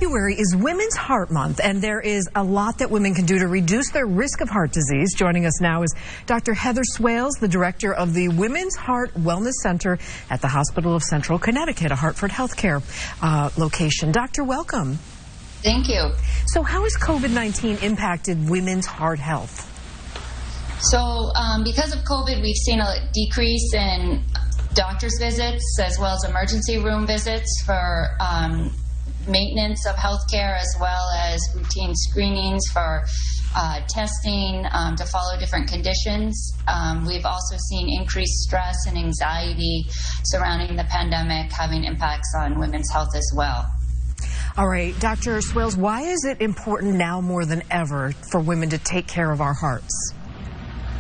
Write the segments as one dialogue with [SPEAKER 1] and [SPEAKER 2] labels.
[SPEAKER 1] February is Women's Heart Month, and there is a lot that women can do to reduce their risk of heart disease. Joining us now is Dr. Heather Swales, the director of the Women's Heart Wellness Center at the Hospital of Central Connecticut, a Hartford healthcare location. Doctor, welcome.
[SPEAKER 2] Thank you.
[SPEAKER 1] So how has COVID-19 impacted women's heart health?
[SPEAKER 2] So because of COVID, we've seen a decrease in doctor's visits as well as emergency room visits for maintenance of healthcare, as well as routine screenings for testing to follow different conditions. We've also seen increased stress and anxiety surrounding the pandemic having impacts on women's health as well.
[SPEAKER 1] All right, Dr. Swales, why is it important now more than ever for women to take care of our hearts?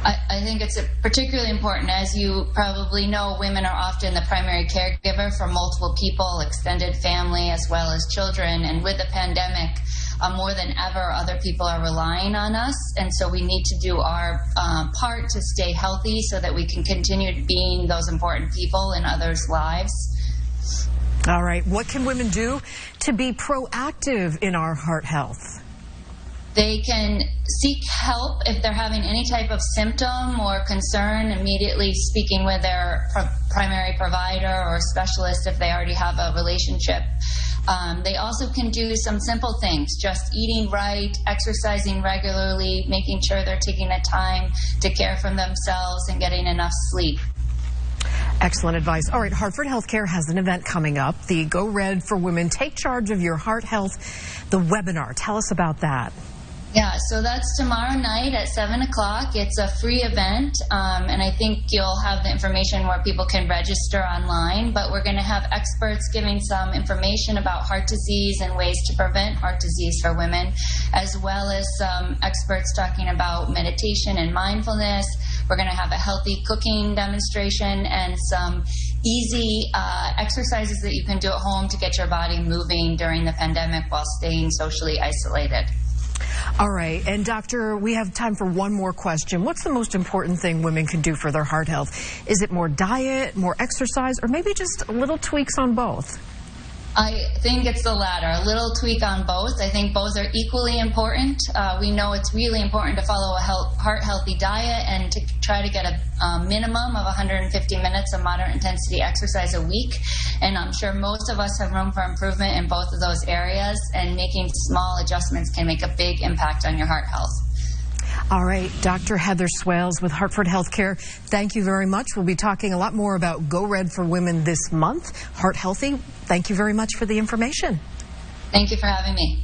[SPEAKER 2] I think it's particularly important. As you probably know, women are often the primary caregiver for multiple people, extended family, as well as children. And with the pandemic, more than ever, other people are relying on us. And so we need to do our part to stay healthy so that we can continue being those important people in others' lives.
[SPEAKER 1] All right. What can women do to be proactive in our heart health?
[SPEAKER 2] They can seek help if they're having any type of symptom or concern, immediately speaking with their primary provider or specialist if they already have a relationship. They also can do some simple things, just eating right, exercising regularly, making sure they're taking the time to care for themselves and getting enough sleep.
[SPEAKER 1] Excellent advice. All right, Hartford Healthcare has an event coming up, the Go Red for Women, Take Charge of Your Heart Health, the webinar. Tell us about that.
[SPEAKER 2] Yeah, so that's tomorrow night at 7 o'clock. It's a free event, and I think you'll have the information where people can register online, but we're going to have experts giving some information about heart disease and ways to prevent heart disease for women, as well as some experts talking about meditation and mindfulness. We're going to have a healthy cooking demonstration and some easy exercises that you can do at home to get your body moving during the pandemic while staying socially isolated.
[SPEAKER 1] All right. And doctor, we have time for one more question. What's the most important thing women can do for their heart health? Is it more diet, more exercise, or maybe just little tweaks on both?
[SPEAKER 2] I think it's the latter, a little tweak on both. I think both are equally important. We know it's really important to follow a heart-healthy diet and to try to get a minimum of 150 minutes of moderate intensity exercise a week. And I'm sure most of us have room for improvement in both of those areas, and making small adjustments can make a big impact on your heart health.
[SPEAKER 1] All right, Dr. Heather Swales with Hartford Healthcare, thank you very much. We'll be talking a lot more about Go Red for Women this month, Heart Healthy. Thank you very much for the information.
[SPEAKER 2] Thank you for having me.